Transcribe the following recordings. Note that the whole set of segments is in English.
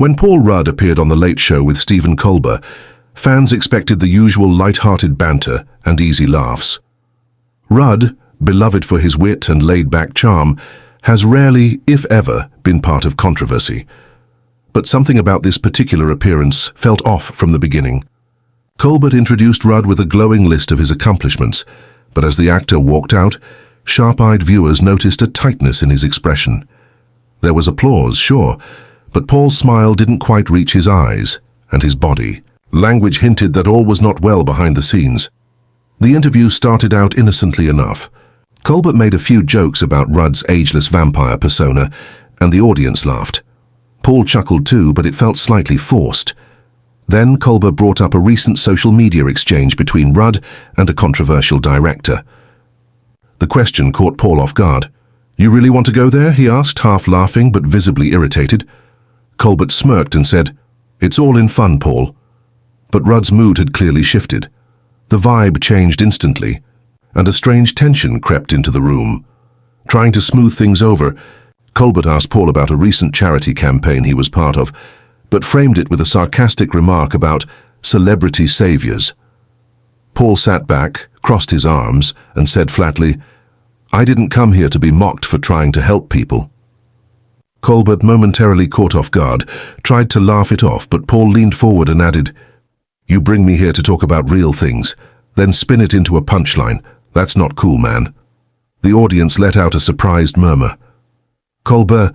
When Paul Rudd appeared on The Late Show with Stephen Colbert, fans expected the usual light-hearted banter and easy laughs. Rudd, beloved for his wit and laid-back charm, has rarely, if ever, been part of controversy. But something about this particular appearance felt off from the beginning. Colbert introduced Rudd with a glowing list of his accomplishments, but as the actor walked out, sharp-eyed viewers noticed a tightness in his expression. There was applause, sure, but Paul's smile didn't quite reach his eyes and his body. Language hinted that all was not well behind the scenes. The interview started out innocently enough. Colbert made a few jokes about Rudd's ageless vampire persona, and the audience laughed. Paul chuckled too, but it felt slightly forced. Then Colbert brought up a recent social media exchange between Rudd and a controversial director. The question caught Paul off guard. "You really want to go there?" he asked, half laughing but visibly irritated. Colbert smirked and said, "It's all in fun, Paul." But Rudd's mood had clearly shifted. The vibe changed instantly, and a strange tension crept into the room. Trying to smooth things over, Colbert asked Paul about a recent charity campaign he was part of, but framed it with a sarcastic remark about celebrity saviors. Paul sat back, crossed his arms, and said flatly, "I didn't come here to be mocked for trying to help people." Colbert, momentarily caught off guard, tried to laugh it off, but Paul leaned forward and added, "You bring me here to talk about real things, then spin it into a punchline. That's not cool, man." The audience let out a surprised murmur. Colbert,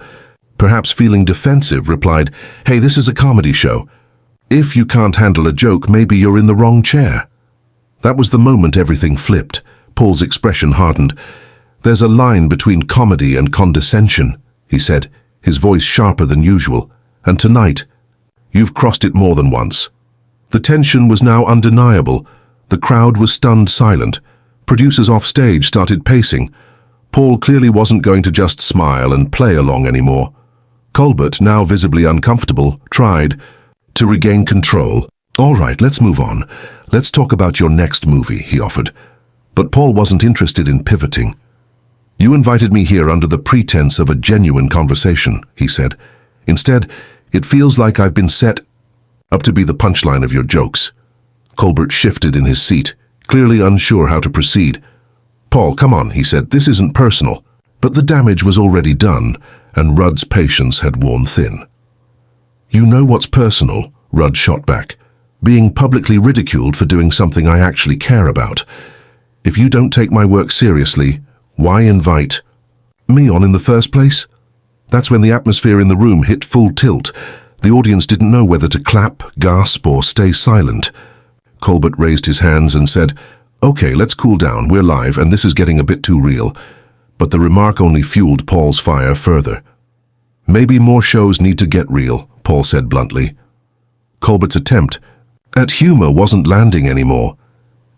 perhaps feeling defensive, replied, "Hey, this is a comedy show. If you can't handle a joke, maybe you're in the wrong chair." That was the moment everything flipped. Paul's expression hardened. "There's a line between comedy and condescension," he said, his voice sharper than usual. "And tonight, you've crossed it more than once." The tension was now undeniable. The crowd was stunned silent. Producers off stage started pacing. Paul clearly wasn't going to just smile and play along anymore. Colbert, now visibly uncomfortable, tried to regain control. "All right, let's move on. Let's talk about your next movie," he offered. But Paul wasn't interested in pivoting. "You invited me here under the pretense of a genuine conversation," he said. "Instead, it feels like I've been set up to be the punchline of your jokes." Colbert shifted in his seat, clearly unsure how to proceed. "Paul, come on," he said. "This isn't personal." But the damage was already done, and Rudd's patience had worn thin. "You know what's personal," Rudd shot back. "Being publicly ridiculed for doing something I actually care about. If you don't take my work seriously, why invite me on in the first place?" That's when the atmosphere in the room hit full tilt. The audience didn't know whether to clap, gasp, or stay silent. Colbert raised his hands and said, "Okay, let's cool down. We're live, and this is getting a bit too real." But the remark only fueled Paul's fire further. "Maybe more shows need to get real," Paul said bluntly. Colbert's attempt at humor wasn't landing anymore.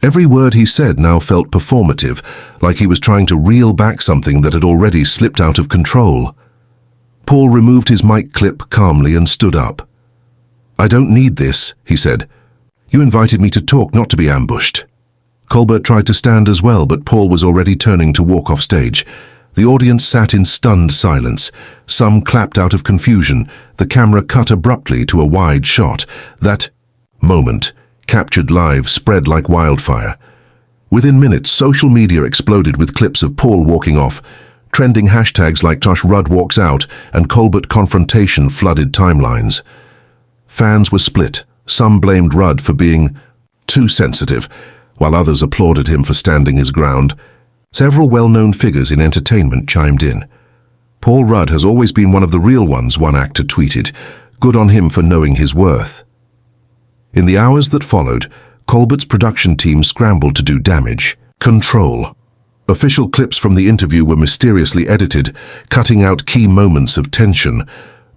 Every word he said now felt performative, like he was trying to reel back something that had already slipped out of control. Paul removed his mic clip calmly and stood up. "I don't need this," he said. "You invited me to talk, not to be ambushed." Colbert tried to stand as well, but Paul was already turning to walk off stage. The audience sat in stunned silence. Some clapped out of confusion. The camera cut abruptly to a wide shot. That moment, captured live, spread like wildfire. Within minutes, social media exploded with clips of Paul walking off. Trending hashtags like Josh Rudd walks out and Colbert Confrontation flooded timelines. Fans were split. Some blamed Rudd for being too sensitive, while others applauded him for standing his ground. Several well-known figures in entertainment chimed in. "Paul Rudd has always been one of the real ones," one actor tweeted. "Good on him for knowing his worth." In the hours that followed, Colbert's production team scrambled to do damage control. Official clips from the interview were mysteriously edited, cutting out key moments of tension,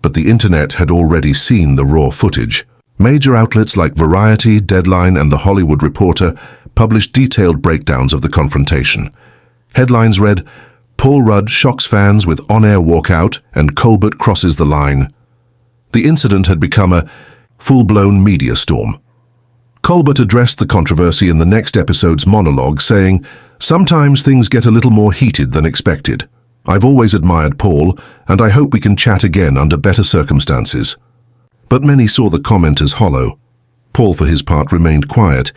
but the internet had already seen the raw footage. Major outlets like Variety, Deadline, and The Hollywood Reporter published detailed breakdowns of the confrontation. Headlines read, "Paul Rudd shocks fans with on-air walkout and Colbert crosses the line." The incident had become a full-blown media storm. Colbert addressed the controversy in the next episode's monologue, saying, "Sometimes things get a little more heated than expected. I've always admired Paul, and I hope we can chat again under better circumstances." But many saw the comment as hollow. Paul, for his part, remained quiet.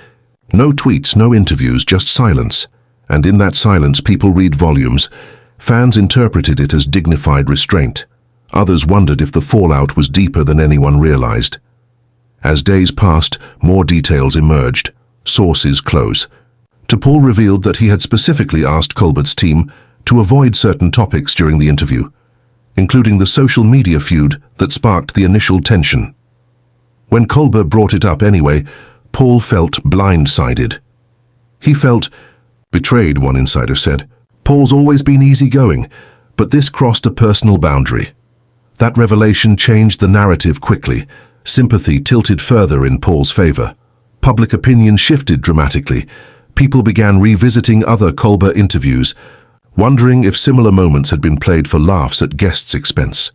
No tweets, no interviews, just silence. And in that silence, people read volumes. Fans interpreted it as dignified restraint. Others wondered if the fallout was deeper than anyone realized. As days passed, more details emerged. Sources close. Paul revealed that he had specifically asked Colbert's team to avoid certain topics during the interview, including the social media feud that sparked the initial tension. When Colbert brought it up anyway, Paul felt blindsided. He felt betrayed, one insider said. Paul's always been easygoing, but this crossed a personal boundary. That revelation changed the narrative quickly. Sympathy tilted further in Paul's favor. Public opinion shifted dramatically. People began revisiting other Colbert interviews, wondering if similar moments had been played for laughs at guests' expense.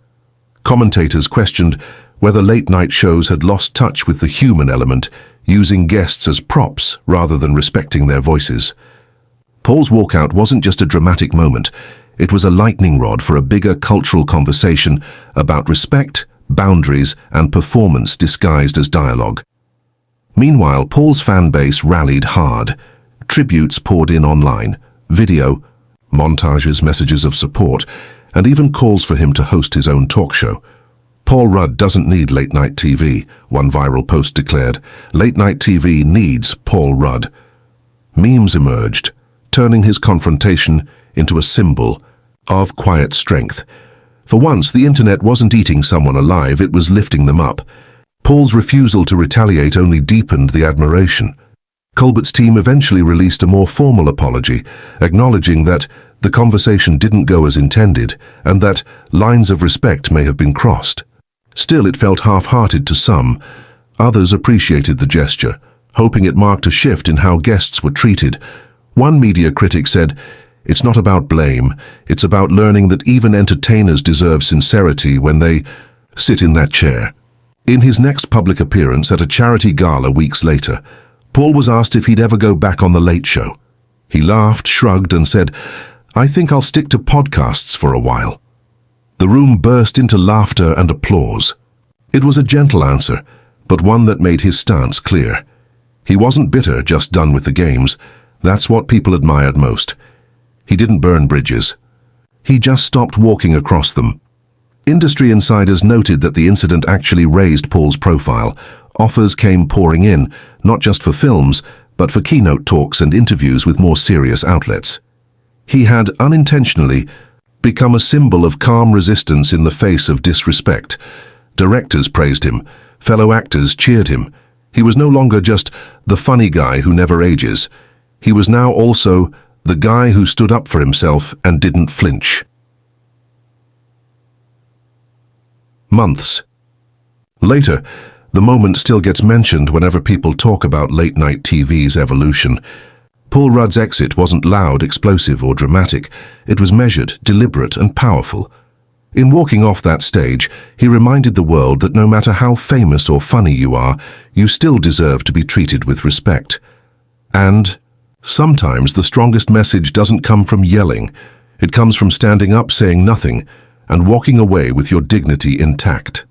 Commentators questioned whether late-night shows had lost touch with the human element, using guests as props rather than respecting their voices. Paul's walkout wasn't just a dramatic moment. It was a lightning rod for a bigger cultural conversation about respect, boundaries, and performance disguised as dialogue. Meanwhile, Paul's fan base rallied hard. Tributes poured in online, video, montages, messages of support, and even calls for him to host his own talk show. Paul Rudd doesn't need late-night TV, one viral post declared. Late-night TV needs Paul Rudd. Memes emerged, turning his confrontation into a symbol of quiet strength. For once, the internet wasn't eating someone alive, it was lifting them up. Paul's refusal to retaliate only deepened the admiration. Colbert's team eventually released a more formal apology, acknowledging that the conversation didn't go as intended and that lines of respect may have been crossed. Still, it felt half-hearted to some. Others appreciated the gesture, hoping it marked a shift in how guests were treated. One media critic said, "It's not about blame, it's about learning that even entertainers deserve sincerity when they sit in that chair." In his next public appearance at a charity gala weeks later, Paul was asked if he'd ever go back on The Late Show. He laughed, shrugged, and said, "I think I'll stick to podcasts for a while." The room burst into laughter and applause. It was a gentle answer, but one that made his stance clear. He wasn't bitter, just done with the games. That's what people admired most. He didn't burn bridges. He just stopped walking across them. Industry insiders noted that the incident actually raised Paul's profile. Offers came pouring in, not just for films, but for keynote talks and interviews with more serious outlets. He had unintentionally become a symbol of calm resistance in the face of disrespect. Directors praised him, fellow actors cheered him. He was no longer just the funny guy who never ages. He was now also the guy who stood up for himself and didn't flinch. Months later, the moment still gets mentioned whenever people talk about late-night TV's evolution. Paul Rudd's exit wasn't loud, explosive, or dramatic. It was measured, deliberate, and powerful. In walking off that stage, he reminded the world that no matter how famous or funny you are, you still deserve to be treated with respect. And sometimes the strongest message doesn't come from yelling. It comes from standing up, saying nothing, and walking away with your dignity intact.